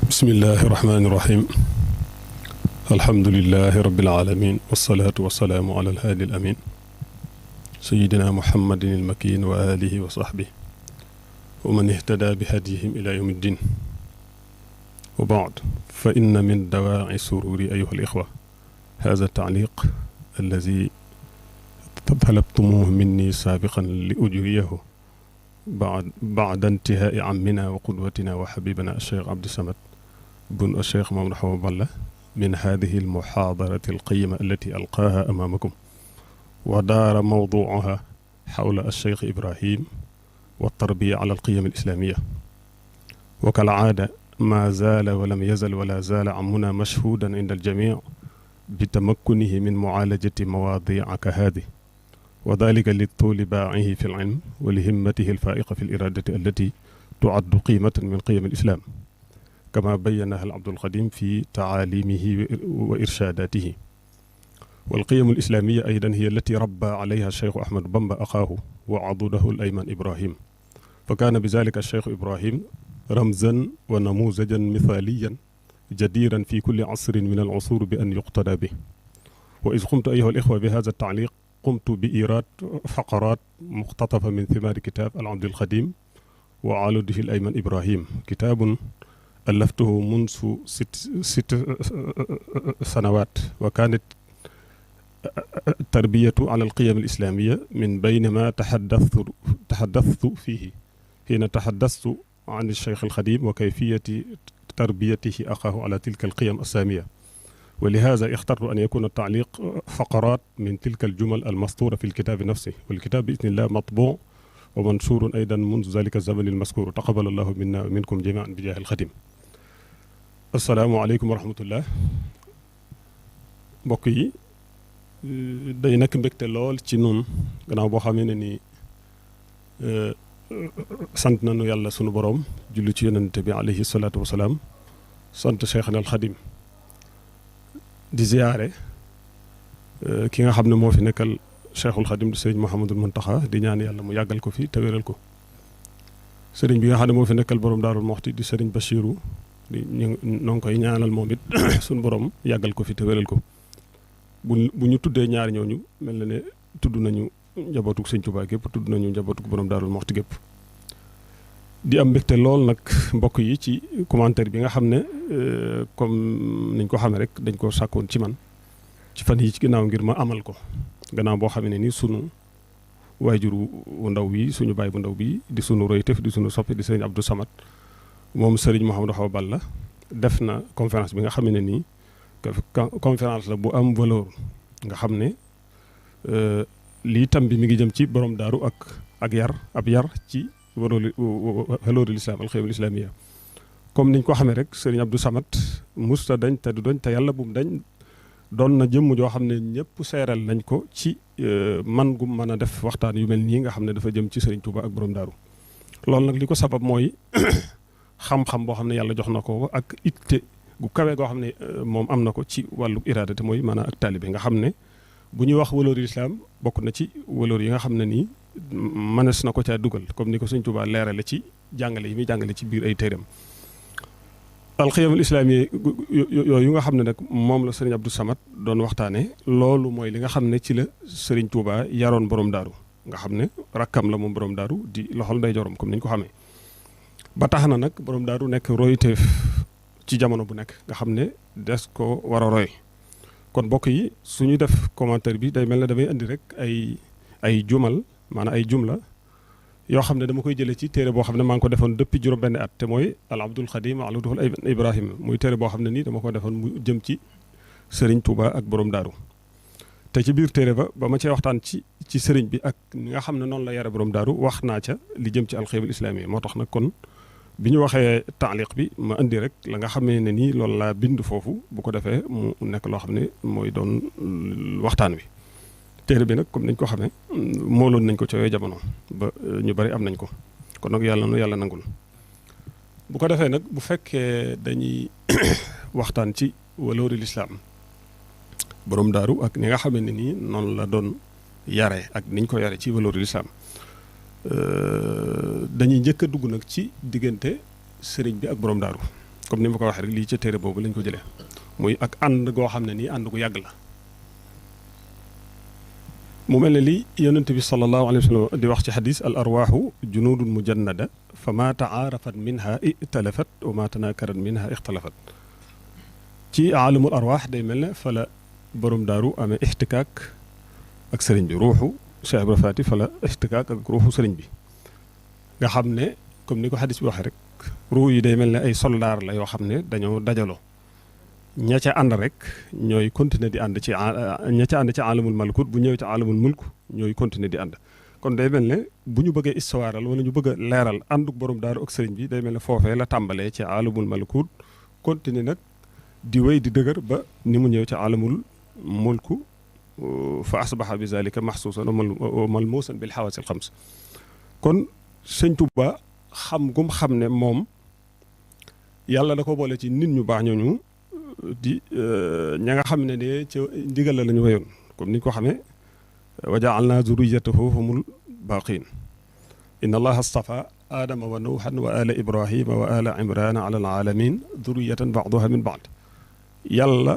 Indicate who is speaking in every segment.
Speaker 1: bismillahi irrahmani irrahim alhamdulilahi rabilalamin walsalaatu walsalaamu ala alhaadi al amin sayidina muhammadin almakin wa alihi wa saxbih wa man ihtada bi hadiyihim ila yawmi ddin wa baad fa inna min dawaaci sururi ayuha alixwa hada taaliq allazi talabtumuhu minni saabiqan li ujriyahu baada intihaai ammina wa qudwatina wa xabibina alcheikh Abdou Samad bun alcheikh Mamadou Hawa Balla min hadihi almuxaadarati alqayima allati alqaaha amaamakum wa daara mawduuha xawla alcheikh Ibrahim wa tarbiya ala alqiyam alislamiya wa kalcaada ma zaala wa lam yazal wala zaala ammuna mashhuudan inda aljamic bitamakkunihi min mucaalajati mawaadiica ka haadihi wa dalika li tuuli baacihi fi lcilm wa li himmatihi alfaa'iqa fi liradati allati tucaddu qiimatan min qiyam alislaam kama bayyanaha al-Abdul Xadim fi tacaalimihi wa irshaadaatihi walqiyam alislaamiya aydan hiya allati rabba calayha alcheikhu Ahmadu Bamba axaahu wa cadudahu al-ayman Ibrahim fa kaana bizaalika alcheikhu Ibrahim ramzan wa namuuzajan mithaaliyan jadiiran fi kulli casrin min alcusuur bi an yuqtadaa bihi wa iz qumtu ayyuha al-ixwa bi haadha at-tacliiq قمت بإيراد فقرات مقتطفة من ثمار كتاب العبد الخديم وعالده الأيمن إبراهيم كتاب ألفته منذ ست سنوات وكانت التربية على القيم الإسلامية من بين ما تحدثت فيه حين تحدثت عن الشيخ الخديم وكيفية تربيته أخاه على تلك القيم السامية ولهذا اخترت أن يكون التعليق فقرات من تلك الجمل المسطورة في الكتاب نفسه والكتاب بإذن الله مطبوع ومنشور أيضا منذ ذلك الزمن المذكور تقبل الله منا ومنكم جميعا بجاه الخديم السلام عليكم ورحمة الله mbokk yi day nekk mbégte lool ci nun gannaaw boo xamee ne ni sant nañu yàlla sunu boroom julli ci yonente bi alayhi salaatu wasalaam sant Cheikhna al Xadim di ziyaare ki nga xam ne moo fi nekkal Cheikhul Xadim di sëriñ Mouhamadul Muntaxa di ñaan yàlla mu yàggal ko fi te wéral ko sëriñ bi nga xam ne moo fi nekkal borom Daarul Moxti di sëriñ Bachiru di noo ngi koy ñaanal moom it suñu borom yàggal ko fi te wéral ko bu ñu tuddee ñaar ñooñu mel na ne tudd nañu njabootuk sëñ Tuubaa gépp tudd nañu njabootuk borom Daarul Moxti gépp di am mbégte lool nag mbokk yi ci commentaire bi nga xam ne comme niñ ko xamee rek dañ ko sàkkoon ci man ci fan yi ci ginnaaw ngir ma amal ko gannaaw boo xam ne ni sunu waajur wu ndaw bi suñu baay bu ndaw bi di sunu royteef di sunu soppi di sëriñ Abdou Samad moom sëriñ Mouhamadou Hawa Balla def na conférence bi nga xam ne nii conférence la bu am valeur nga xam ne lii tam bi mi ngi jëm ci borom daaru ak yar ab yar ci valeur l'islam al qiyam al islamiyya comme niñ ko xamee rek sëriñ Abdou Samad musta dañ te du dañ te yàlla bu mu dañ doon na jëmm joo xam ne ñëpp seeral nañ ko ci man gu mën a def waxtaan yu mel nii nga xam ne dafa jëm ci sëriñ Touba ak borom daaru loolu nag li ko sabab mooy xam-xam boo xam ne yàlla jox na ko ak itte gu kawe goo xam ne moom am na ko ci wàllu iraada te mooy maanaam ak taalibe nga xam ne bu ñuy wax valeur l'islam bokk na ci valeur yi nga xam ne nii mënees na ko caa dugal comme ni ko sëñ Tuubaa leerale ci jàngale yi muy jàngale ci biir ay téeram alqiyam al islaami yooyu nga xam ne nag moom la sëriñ Abdou Samad doon waxtaane loolu mooy li nga xam ne ci la sëriñ Tuubaa yaroon borom daaru nga xam ne rakkam la moom borom daaru di loxol nday jorom comme ni ñu ko xamee ba tax na nag borom daaru nekk royteef ci jamono bu nekk nga xam ne des ko war a roy kon mbokk yi suñu def commentaire bi day mel ne damay indi rek ay jumal maanaam ay jumla yoo xam ne dama koy jëlee ci téere boo xam ne maa ngi ko defoon depuis juróom-benn at te mooy al Abdul Xadim aluduhul Ibrahim muy téere boo xam ne nii dama ko defoon mu jëm ci sëriñ Touba ak borom daaru te ci biir téere ba ma cee waxtaan ci sëriñ bi ak ni nga xam ne noonu la yare borom daaru wax naa ca li jëm ci alqiyam al islami moo tax nag kon bi ñu waxee taaliq bi ma indi rek la nga xamee ne nii loolu laa bind foofu bu ko defee mu nekk loo xam ne mooy doon waxtaan wi téere bi nag comme nañ ko xamee mooloon nañ ko ci yooyu jamono ba ñu bari am nañ ko kon nag yàlla nu yàlla nangul bu ko defee nag bu fekkee dañuy waxtaan ci waloori lislaam borom daaru ak ni nga xamee ne nii noonu la doon yare ak niñ ko yare ci waloori lislaam dañuy njëkk a dugg nag ci diggante sëriñ bi ak borom daaru comme ni ma ko waxee rek lii ca téere boobu lañ ko jëlee muy ak ànd goo xam ne nii ànd gu yàgg la mu mel ne li yonent bi sallallahu alayhi wa sallam di wax ci xadis al arwaaxu junudun mujannada fa ma taarafat minha italafat wa ma tanakarat minha ixtalafat ci aalamul arwaax day mel ne fa la borom daaru amee ixtikaak ak sëriñ bi ruuxu Cheikh Ibra Faati fa la ixtikaak ak ruuxu sëriñ bi nga xam ne comme ni ko xadis bi waxee rek ruux yi day mel ne ay soldaar la yoo xam ne dañoo dajaloo ña ca ànd rek ñooy continuer di ànd ci ña ca ànd ci alamul malkut bu ñëwee ci alamul mulk ñooy continuer di ànd kon day mel ne bu ñu bëggee istuwaaral wala ñu bëgg a leeral ànduk borom daaru ak sëriñ bi day mel ne foofee la tàmbalee ci alamul malkut continuer nag di wéy di dëgër ba ni mu ñëw ci alamul mulku fa asbaha bi zalika mahsuusan wa malmuusan bil xawaasil xams kon sëñ Tuubaa xam gum xam ne moom yàlla da ko boole ci nit ñu baax ñooñu di ña nga xam ne ne ca ndigal la ñu wayoon comme ni ñu ko xamee wa ja'alna zurriyatahu humul baaqiin inna allaha astafa aadama wa nuuhan wa ala ibrahima wa ala imrana ala alaalamin zurriyatan ba'duha min ba'd yàlla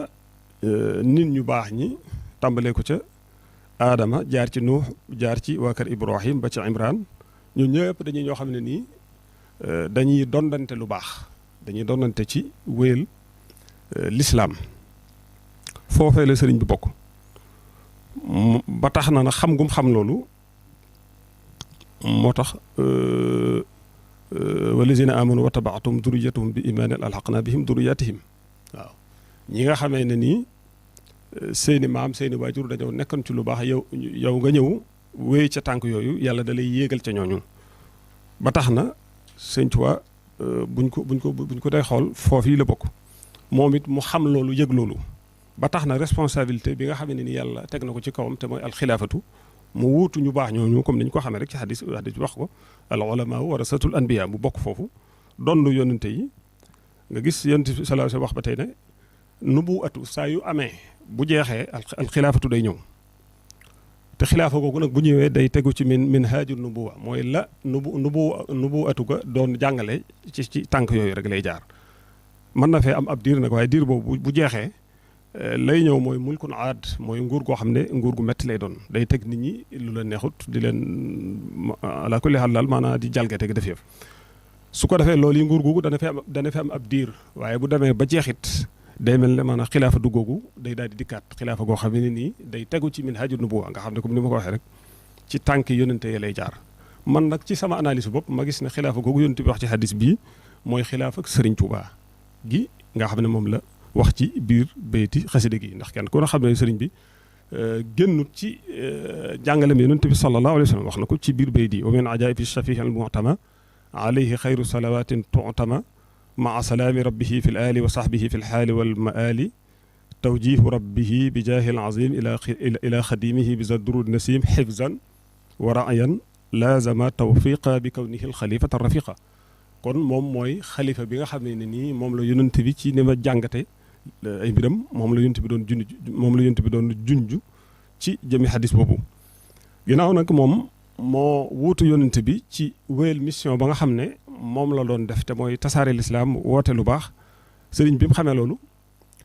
Speaker 1: nit ñu baax ñi tàmbalee ko ca aadama jaar ci nuux jaar ci waa kër ibrahim ba ci imran ñu ñëpp dañuy ñoo xam ne nii dañuy dondante lu baax dañuy dondante ci wéyal lislaam foofee la sëriñ bi bokk ba tax na na xam gum xam loolu moo tax walazina amanu wa tabaatum duriyatuhum bi imaanin alxaqna bihim duriyatihim waaw ñi nga xamee ne nii seeni maam seeni waajur dañoo nekkoon ci lu baax yow nga ñëw wéy ca tànk yooyu yàlla da lay yéegal ca ñooñu ba tax na sëñ Tuubaa buñ ko day xool foofu yi la bokk moom it mu xam loolu yëg loolu ba tax na responsabilité bi nga xam ne ni yàlla teg na ko ci kawam te mooy alxilaafatu mu wuutu ñu baax ñooñu comme ni ñu ko xamee rek ci xadis wax ko al ulamaa warasatul anbiya mu bokk foofu donn yonente yi nga gis yonent bi sallallahu alayhi wa sallam wax ba tey ne nubuwatu saa yu amee bu jeexee alxilaafatu day ñëw te xilaafa googu nag bu ñëwee day tegu ci min haaju nubuwa mooy la nubuwatu ga doon jàngale ci tànk yooyu rek lay jaar mën na fee am ab diir nag waaye diir boobu bu jeexee lay ñëw mooy mulkun aad mooy nguur goo xam ne nguur gu metti lay doon day teg nit ñi lu leen neexut di leen ala kulli haal daal maanaam di jalgate gi def yëf su ko defee loolu yi nguur googu dana fi am ab diir waaye bu demee ba jeexit day mel ne maanaam xilaafa du googu day daal di dikkaat xilaafa goo xam ne nii day tegu ci min haaju nubuwa nga xam ne comme ni ma ko waxee rek ci tànk yonente yi lay jaar man nag ci sama analyse bopp ma gis ne xilaafa googu yonente bi wax ci hadis bii mooy xilaafa ak Sëriñ Tuubaa gi nga xam ne moom la wax ci biir bayti xasida gi ndax kenn ku ne xam ne sëriñ bi génnut ci jàngalem yonent bi sallallahu alayhi wa sallam wax na ko ci biir bayti wa min ajaa'ibi shafiihi al mu'tama alayhi xayru salawatin tu'tama maa salaami rabbihi fi l ali wa sahbihi fi l xaali wal maali tawjihu rabbihi bi jaahi al azim ila xadimihi bi zadurud nasim xifzan wa ra'yan laazama tawfiqa bi kawnihi al xalifata rafiqa kon moom mooy xalifa bi nga xam ne nii moom la yonent bi ci ni ma jàngate ay mbiram moom la yonent bi doon junj ci jëmi xadis boobu ginnaaw nag moom moo wuutu yonent bi ci wéyal mission ba nga xam ne moom la doon def te mooy tasaare lislaam woote lu baax sëriñ bi mu xamee loolu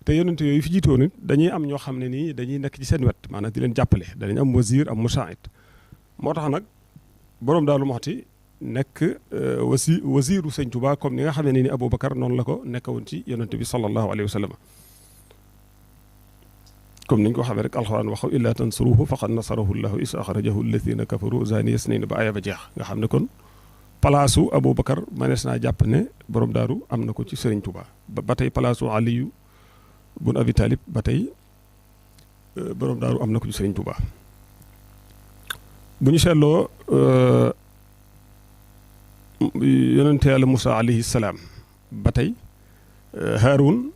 Speaker 1: te yonent yooyu fi jiitoon it dañuy am ñoo xam ne nii dañuy nekk ci seen wet maanaam di leen jàppale danañ am wazir am musaid moo tax nag boroom Daaru Muxti nekk wasiiru sëñ Tuubaa comme ni nga xam ne ni Aboubacar noonu la ko nekkoon ci yonent bi sallallahu alayhi wa sallam comme ni ñu ko xamee rek alxuraan waxu illaa tansuruhu faqad nasarahu llahu is axrajahu alladina kafaru zaniya snayni ba aaya ba jeex nga xam ne kon palaasu Aboubacar manees naa jàpp ne borom daaru am na ko ci sëriñ Tuubaa ba tey palaasu Aliyu bun Abi Talib ba tey borom daaru am na ko ci sëriñ Tuubaa bu ñu seetloo yonente yàlla Musaa alayhi salaam ba tey Haarun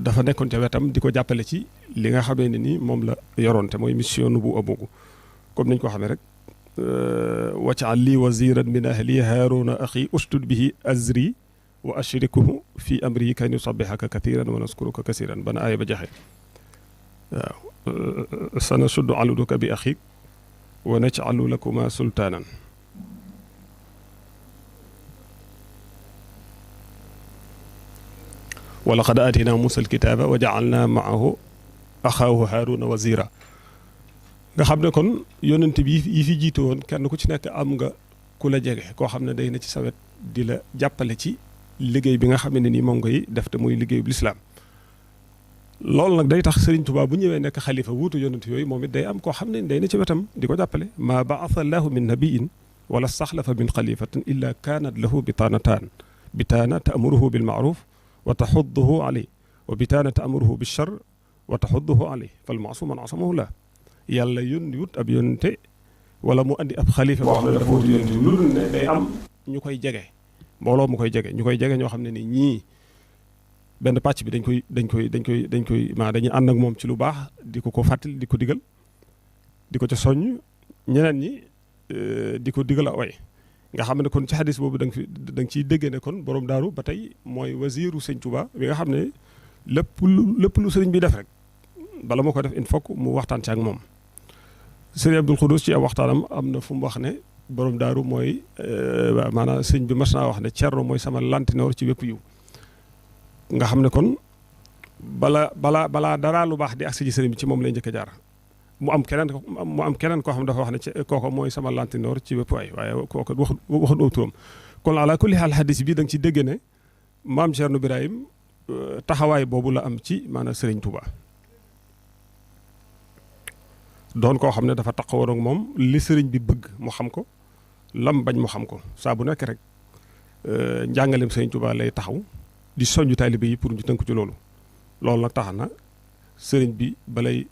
Speaker 1: dafa nekkoon ca wetam di ko jàppale ci li nga xamee ne ni moom la yoroon te mooy mission bu aboogu comme niñ ko xamee rek waj'al lii waziran min ahli Haaruna axi ustud bihi azri wa ashrikuhu fi amri kay nusabbihaka kathiran wa naskuruka kasiran bana aaya ba jaxe waaw sanashuddu aluduka bi axik wa naj'alu lakuma sultaanan wa laqad aatinaa Muusaa al-kitaaba wa ja'alnaa ma'ahu axaahu Haaruuna waziira. nga xam ne kon yonent bi yi fi jiitu woon kenn ku ci nekk am nga ku la jege koo xam ne day na ci sawet di la jàppale ci liggéey bi nga xam ne nii moom ngay def te muy liggéeyu lislaam. loolu nag day tax Sëriñ Tuubaa bu ñëwee nekk xalifa wuutu yonent yooyu moom it day am koo xam ne day na ci wetam di ko jàppale. maa ba'atha llaahu min nabiyyin wala staxlafa min xalifatin illa kaanat lahu bitaana ta'muruhu bil ma'ruf wa taxudduhu alayhi wa bitaana ta'muruhu bish sharr wa taxudduhu alayhi fal ma'suum man asamahu llaah. yàlla yónni wut ab yónnte wala mu andi ab xalifa boo xam ne dafa wuti yónni lu dul ne day am ñu koy jege mbooloo mu koy jege ñu koy jege ñoo xam ne ni ñii benn pàcc bi dañ koy dañuy ànd ak moom ci lu baax di ko fàttali di ko digal di ko ca soññ ñeneen ñi di ko digal a way nga xam ne kon ci xadis boobu da nga ciy dégg ne kon borom daaru ba tey mooy wasiiru sëñ Tuubaa bi nga xam ne lépp lu sëriñ bi def rek bala moo ko def il faut que mu waxtaan ci ak moom. Sëriñ Abdul Xuddus ci ab waxtaanam am na fu mu wax ne borom daaru mooy maanaam sëñ bi mas naa wax ne Cerno mooy sama lantinoor ci wépp yiw nga xam ne kon balaa dara lu baax di agsi ci sëriñ bi ci moom lay njëkk a jaar mu am keneen koo xam ne dafa wax ne kooko mooy sama lantinoor ci wépp ay waaye kooko waxut aw turam kon ala kulli xaal xadis bi da nga ci dégg ne maam Cerno Birahim taxawaay boobu la am ci maanaam sëriñ Touba. doon koo xam ne dafa taxawoon ak moom li sëriñ bi bëgg mu xam ko lam bañ mu xam ko saa bu nekk rek njàngaleem sëriñ Tuubaa lay taxaw di soñju taalibe yi pour ñu tënk ci loolu nag tax na sëriñ bi balay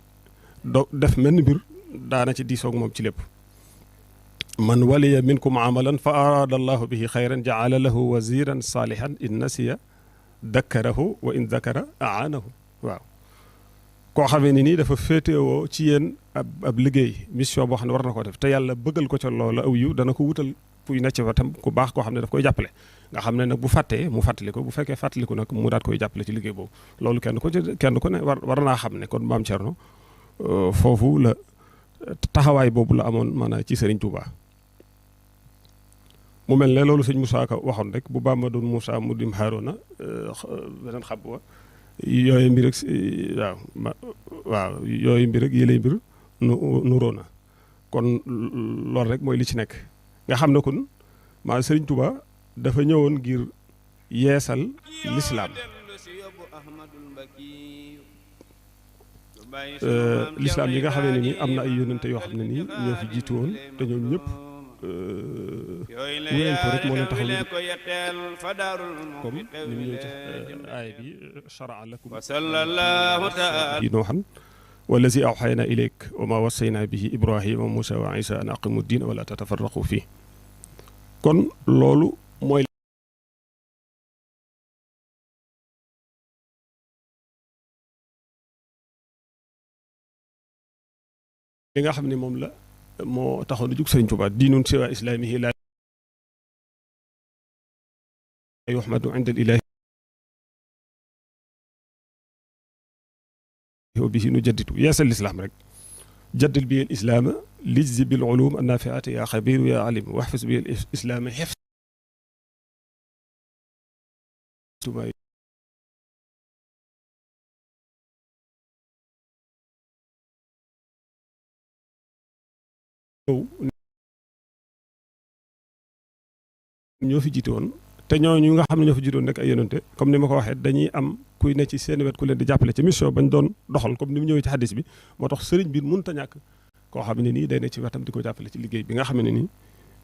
Speaker 1: def menn mbir daana ci diisoog moom ci lépp. man waliya minkum amalan fa araada allahu bihi xayran jaala lahu waziran saalihan in nasiya dakkarahu wa in dakara aanahu. waaw koo xamee ni nii dafa féetewoo ci yéen ab liggéey mission boo xam ne war na ko def te yàlla bëggal ko ca loola aw yiw dana ko wutal puy necc fa tam ku baax koo xam ne daf koy jàppale nga xam ne nag bu fàttee mu fàttali ko bu fekkee fàttaliku nag mu daat koy jàppale ci liggéey boobu loolu kenn ku ne war naa xam ne kon maam Cerno foofu la taxawaay boobu la amoon maanaam ci Sëriñ Tuubaa. mu mel ne loolu sëñ Moussa Ka waxoon rek bu Bàmba doon Moussa mu dim Haaruna beneen xab wa yooyu mbir ak waaw yooyu mbir ak yëlay mbir nuroo na kon loolu rek mooy li ci nekk nga xam ne kon maa Sëriñ Tuubaa dafa ñëwoon ngir yeesal lislaam lislaam yi nga xam ne nii am na ay yónnante yoo xam ne nii ñoo fi jiitu woon te ñoom ñëpp wéyal ko rek moo leen taxaw comme ni mu ñëw ci aaya bi sharaa lakum bi nooxan wallazi awxayna ilayk wa ma wassayna bihi ibrahima wa musa wa isa an aqimu diina wala tatafarraqu fii kon loolu mooy li nga xam ne moom la moo taxoon a jug Sëriñ Tuubaa diinun siwa islaamihi laa yuhmadu inda al ilaahi wa bihi nu jadditu yeesal lislaam rek jaddil bi al islaama lijzi bil ulum annaafiati yaa xabiru yaa alim waxfis bi al islaama xef ñoo fi jiite woon te ñooñu nga xam ne ñoo fi jiite woon nekk ay yonente comme ni ma ko waxee dañuy am kuy ne ci seen wet ku leen di jàppale ci mission bañ doon doxal comme ni mu ñëwee ci xaddis bi moo tax sëriñ bi mënut a ñàkk koo xam ne nii day ne ci wetam di ko jàppale ci liggéey bi nga xam ne nii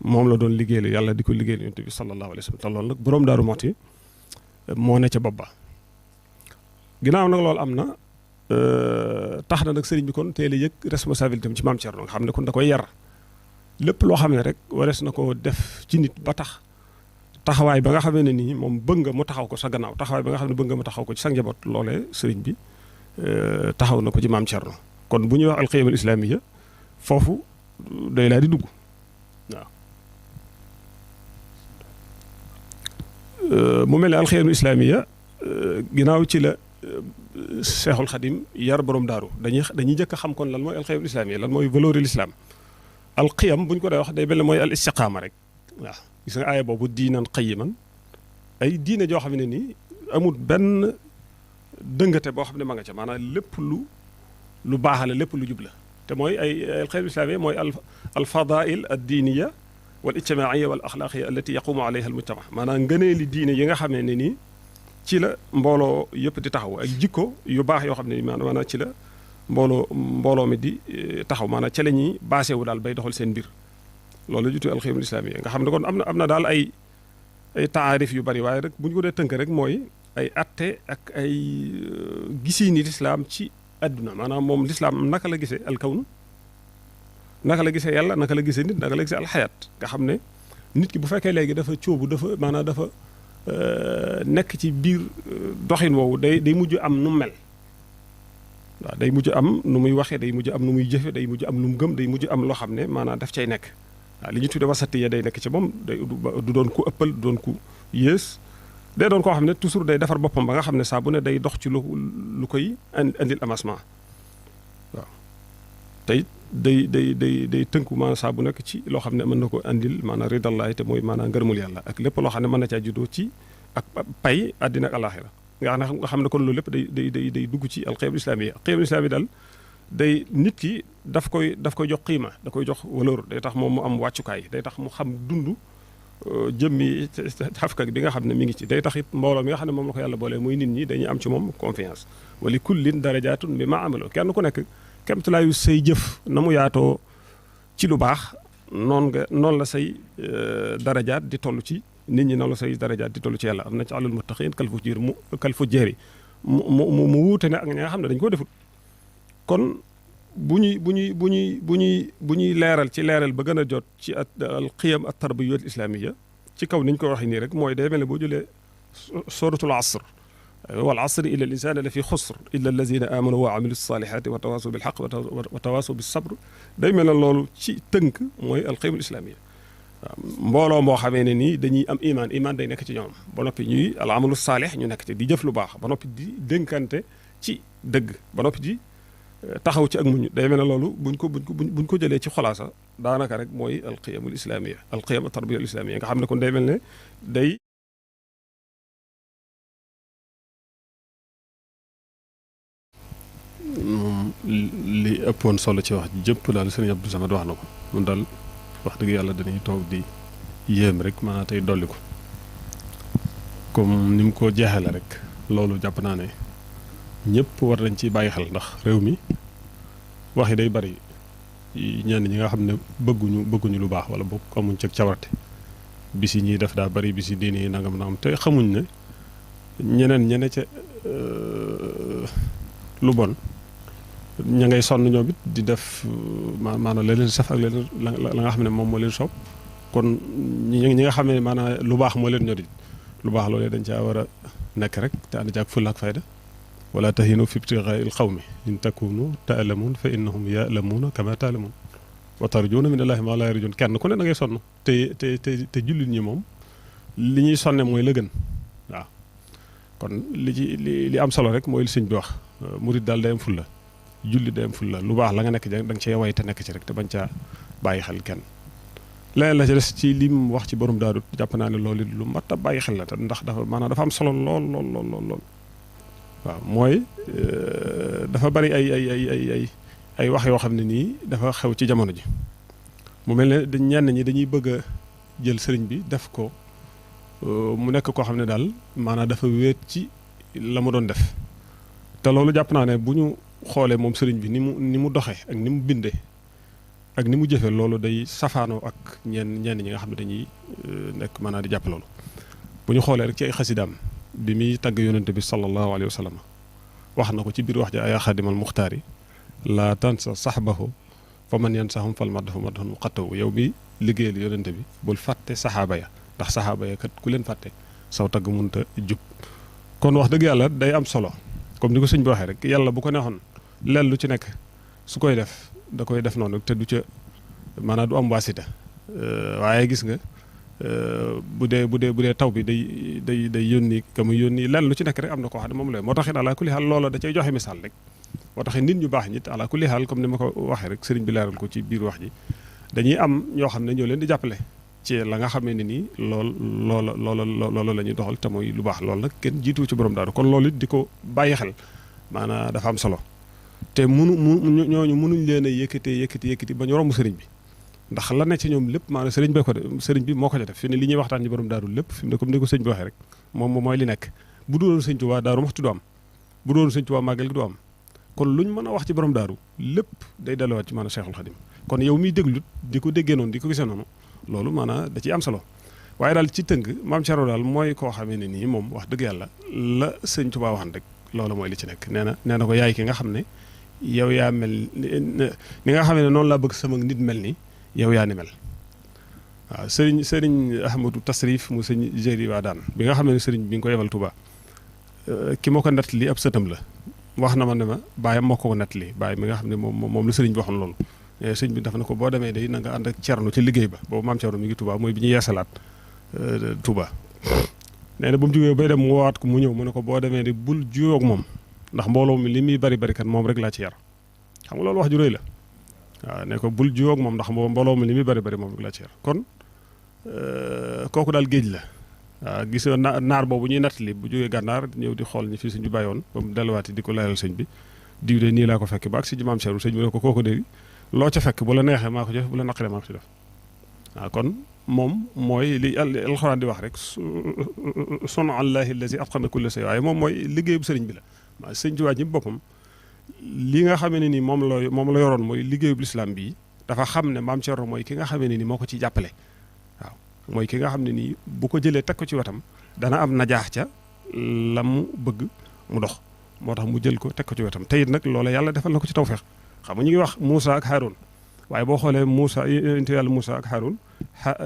Speaker 1: moom la doon liggéeyal yàlla di ko liggéeyal yonente bi sallallahu alayhi wa sallam te loolu nag borom Daaru Muxti moo ne ca bopp ba ginnaaw nag loolu am na tax na nag sëriñ bi kon teel a yëg responsabilité am ci maam Cerno nga xam ne kon da koy yar lépp loo xam ne rek warees na ko def ci nit ba tax taxawaay ba nga xam ne nii moom bëgg nga mu taxaw ko sa gannaaw taxawaay ba nga xam ne bëgg nga mu taxaw ko ci sa njaboot loolee sëriñ bi taxaw na ko ci maam Cerno kon bu ñuy wax alxiyam al islaamiya foofu day laa di dugg waaw mu mel ne alxiyam al islaamiya ginnaaw ci la Seexul Xadim yar borom daaru dañuy jëkk a xam kon lan mooy alxiyam al islaamiya lan mooy valeur l'islam alxiyam bu ñu ko dee wax day mel ne mooy al istiqaama rek waaw gis nga aaya boobu diinan qayiman ay diine joo xam ne nii amul benn dëngate boo xam ne ma nga ca maanaam lépp lu baaxale lépp lu jub la te mooy ay alxidmatul islaamiyya mooy al fadail ad diiniya wal ijtimaaiya wal axlaaqiya allati yaqumu alayha al mujtama maanaam ngëneeli diine yi nga xam ne nii ci la mbooloo yëpp di taxaw ak jikko yu baax yoo xam ne maanaam ci la mbooloo mi di taxaw maanaam ca la ñuy baase wu daal bay doxal seen mbir loolu la jutu alxidmatul islaamiyya nga xam ne kon am na daal ay taarif yu bari waaye rek bu ñu ko dee tënk rek mooy ay atte ak ay gisiini lislaam ci àdduna maanaam moom lislaam naka la gisee alkawnu naka la gisee yàlla naka la gisee nit naka la gisee alxayaat nga xam ne nit ki bu fekkee léegi dafa cóobu dafa nekk ci biir doxin woowu day mujj am nu mel waaw day mujj am nu muy waxee day mujj am nu muy jëfe day mujj am lu mu gëm day mujj am loo xam ne maanaam daf cay nekk waaw li ñu tudde wasatiya day nekk ci moom du doon ku ëppal du doon ku yées day doon koo xam ne toujours day defar boppam ba nga xam ne saa bu ne day dox ci lu koy andil avancement waaw tey day tënku maanaam saa bu nekk ci loo xam ne mën na ko andil maanaam ridallahi te mooy maanaam ngërëmul yàlla ak lépp loo xam ne mën na caa juddoo ci ak pay àddina ak àllaaxira nga xam ne kon loolu lépp day dugg ci alxidmatul islaamiyya alxidmatul islaamiyya daal day nit ki daf koy jox qiima da koy jox valeur day tax moom mu am wàccukaay day tax mu xam dund jëmmi xafka bi nga xam ne mi ngi ci day tax it mbooloo mi nga xam ne moom la ko yàlla boolee muy nit ñi dañuy am ci moom confiance wa li kullin darajaatun bi ma amalo kenn ku nekk kemtalaayu say jëf na mu yaatoo ci lu baax noonu la say darajaat di toll ci nit ñi noonu la say darajaat di toll ci yàlla am na ci alal muttaqiin kal fujjaari mu wuute ne ak ñi nga xam ne dañu ko defut kon bu ñuy leeral ci leeral ba gën a jot ci al qiyam at tarbiyya al islamiyya ci kaw ni ñu ko waxee nii rek mooy day mel ne boo jëlee suratul asr wal asri illa al insana la fi xusr illa allazina amanu wa amilu salihati wa tawasaw bil haqq wa tawasaw bis sabr day mel ne loolu ci tënk mooy al qiyam al islamiyya waaw mbooloo moo xamee ne nii dañuy am iman day nekk ci ñoom ba noppi ñuy al amalu saalih ñu nekk ci di jëf lu baax ba noppi di dénkante ci dëgg ba noppi di taxaw ci ak muñ day mel ne loolu buñ ko jëlee ci xolaasa daanaka rek mooy alqiyamul islamiyya alqiyam tarbiya al islamiyya nga xam ne kon day mel ne day li ëppoon solo ci wax jëpp daal sëriñ Abdou Samad wax na ko mun daal wax dëgg yàlla dañuy toog di yéem rek maanaam tey dolli ko comme ni mu ko jeexale rek loolu jàpp naa ne ñëpp war nañ ci bàyyi xel ndax réew mi wax yi day bari ñenn ñi nga xam ne bëgguñu lu baax wala boog amuñ ca cawarte bis yi ñuy def daa bari bis yi diine yi nangam te xamuñ ne ñene ca lu bon ña ngay sonn ñoom it di def maanaam la leen saf ak leen la nga xam ne moom moo leen soob kon ñi nga xam ne maanaam lu baax moo leen ñor it lu baax loolee dañ caa war a nekk rek te ànd ci ak fulla ak fayda wala tahinu fi ibtigaa'il qawmi in takunu ta'lamun fa innahum ya'lamuna kama ta'lamun wa tarjuna min allahi ma la yarjun kenn ku ne da ngay sonn te jullit ñi moom li ñuy sonne mooy la gën waaw kon li am solo rek mooy li sëñ bi wax murid daal day am fulla jullit day am fulla lu baax la nga nekk da nga cee way te nekk ci rek te bañ caa bàyyi xel kenn leneen la ci des ci lim wax ci borom daaru jàpp naa ne loolu lu mat a bàyyi xel la te ndax dafa am solo lool waaw mooy dafa bari ay wax yoo xam ne nii dafa xew ci jamono ji mu mel ne ñenn ñi dañuy bëgg a jël sëriñ bi def ko mu nekk koo xam ne daal maanaam dafa wéet ci la mu doon def te loolu jàpp naa ne bu ñu xoolee moom sëriñ bi ni mu doxee ak ni mu bindee ak ni mu jëfee loolu day safaanoo ak ñenn ñi nga xam ne dañuy nekk maanaam di jàpp loolu bu ñu xoolee rek ci ay xasidaam bi muy tagg yonente bi sallallahu alayhi wa sallam wax na ko ci biir wax ji ayaa xaadimal muxtaari laa tansa saxbahu fa man yansahum fal madhu madhun muqattawu yow bi liggéeyal yonente bi bul fàtte saxaaba ya ndax saxaaba ya kat ku leen fàtte saw tagg munta jub kon wax dëgg yàlla day am solo comme ni ko sëñ bi waxee rek yàlla bu ko neexoon leen lu ci nekk su koy def da koy def noonu te du ca maanaam du am waasita waaye gis nga bu dee taw bi day yónni ka muy yónni lenn lu ci nekk rek am na koo xam ne moom la moo taxit ala kulli xaal loola da cay joxe misaal rek moo taxit nit ñu baax ñit ala kulli xaal comme ni ma ko waxee rek sëriñ bi leeral ko ci biir wax ji dañuy am ñoo xam ne ñoo leen di jàppale ci la nga xamee ne nii loola la ñuy doxal te mooy lu baax loolu nag kenn jiitu ci borom daaru kon loolu it di ko bàyyi xel maanaam dafa am solo te ñooñu mënuñ leen a yëkkati ba ñu romb sëriñ bi ndax la ne ci ñoom lépp maanaam sëriñ bi moo ko def fi ne li ñuy waxtaan ci borom daaru lépp fi mu ne comme ni ko sëñ bi waxee rek moom mooy li nekk bu doon sëñ Tuubaa daaru Muxti du am bu doon sëñ Tuubaa màggal gi du am kon luñ mën a wax ci borom daaru lépp day delluwaat ci maanaam Cheikhul Khadim kon yow miy déglu di ko déggee noonu di ko gisee noonu loolu maanaam da ciy am solo waaye daal ci tënk maam Thierno daal mooy koo xamee ne nii moom wax dëgg yàlla la sëñ Tuubaa waxan rek loolu mooy li ci nekk nee na ko yaay ki nga xam ne yow yaa mel ni nga xam ne noonu laa bëgg sama nit mel ni yow yaa ni mel waaw sëriñ Ahmadou Tasrif mu sëñ Jéeri waa daan bi nga xam ne sëriñ bi nga ko yebal Touba ki ma ko nettali ab sëtam la wax na ma ne ma bàyyam moo ko nettali bàyyi mi nga xam ne moom la sëriñ bi waxoon loolu sëñ bi dafa ne ko boo demee day na nga ànd ak Cerno ci liggéey ba boobu maam Cerno mi ngi Touba mooy bi ñu yeesalaat Touba nee na ba mu jógee bay dem mu woowaat ko mu ñëw mu ne ko boo demee di bul juyoo ak moom ndax mbooloo mi li muy bari kat moom rek laa ci yar xam nga loolu wax ju rëy la waaw ne ko bul juyoo ak moom ndax mbooloo mi li muy bari moom rek laa ci yar kon kooku daal géej la waaw gis nga naar boobu ñuy nattali bu jógee gànnaar ñëw di xool ñi fii sëñ bi bàyyoon ba mu delluwaati di ko layal sëñ bi diw de nii laa ko fekk ba ak si ji maam Cerno sëñ bi ne ko kooku de loo ca fekk bu la neexee maa ko def bu la naqaree maa ko ci def waaw kon moom mooy li alxuraan di wax rek sunu allahi allazi atqana kulla shay waaye moom mooy liggéeyu sëriñ bi la waaw sëñ Tuubaa ci boppam li nga xamee ne ni moom la yoroon mooy liggéeyu lislaam bii dafa xam ne maam Cerno mooy ki nga xamee ne ni moo ko ci jàppale waaw mooy ki nga xam ne nii bu ko jëlee teg ko ci wetam dana am najaax ca la mu bëgg mu dox moo tax mu jël ko teg ko ci wetam te it nag loola yàlla defal na ko ci tawfeex xam nga ñu ngi wax Moussa ak Haroun waaye boo xoolee Moussa yonentu yàlla Moussa ak Haroun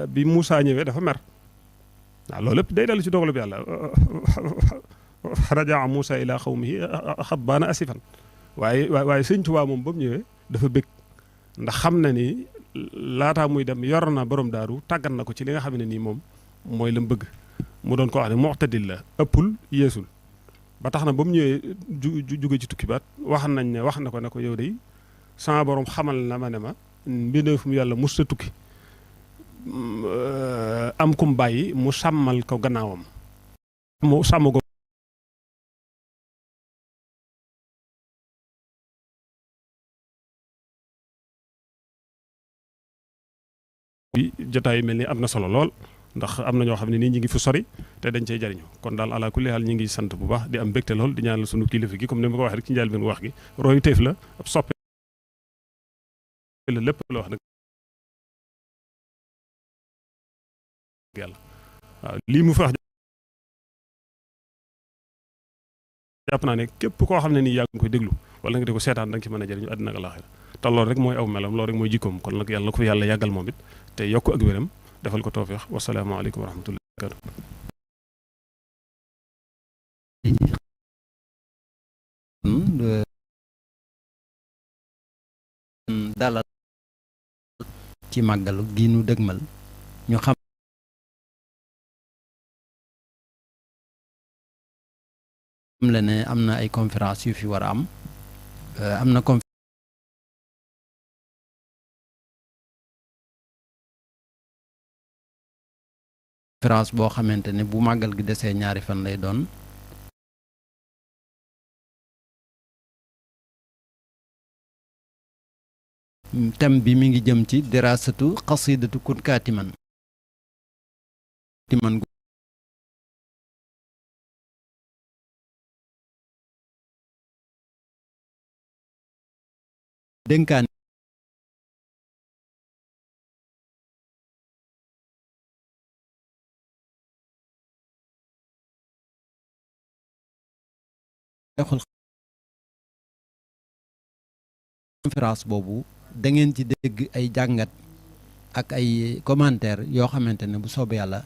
Speaker 1: bi Moussa ñëwee dafa mer waaw loolu lépp day dellu ci dogalu bi yàlla rajaa Moussa ila xawmihi xadbaana asifan waaye sëñ Tuubaa moom ba mu ñëwee dafa bëgg ndax xam na ni laataa muy dem yor na borom daaru tàggat na ko ci li nga xam ne nii moom mooy la mu bëgg mu doon ko wax ne mu'tadil la ëppul yeesul ba tax na ba mu ñëwee jóge ci tukki baat wax na ko ne ko yow de sama borom xamal na ma ne ma mbindeefum yàlla mus ta tukki am kum bàyyi mu sàmmal ko gannaawam mu sàmm ko jotaay mel ni am na solo lool ndax am na ñoo xam ne nii ñi ngi fu sori te dañ cey jariñu kon daal ala kulli haal ñi ngi sant bu baax di am mbégte lool di ñaanal sunu kilifa gi comme ni ma ko waxee rek ci njaal benn wax gi royu téef la ab soppe la lépp la wax nag yàlla waaw lii mu fa wax jàpp naa ne képp koo xam ne nii yaa ngi koy déglu wala nga di ko seetaan da nga ci mën a jariñu àddina ak laaxira te loolu rek mooy aw melam loolu rek mooy jikkoom kon nag yàlla na ko yàlla yàggal moom it te yokk ak wéram defal ko tawfeex wasalaamaaleykum wa rahmatullahi wa barakatuh
Speaker 2: dalal ci màggalu gi nu dëgmal ñu xam la ne am na ay conférence yu fi war a am na conférence boo xamante ne bu màggal gi desee ñaari fan lay doon thème bi mi ngi jëm ci dirasatu xasidatu kun kaatiman dénkaan conférence boobu da ngeen ci dégg ay jàngat ak ay commentaire yoo xamante ne bu soobee yàlla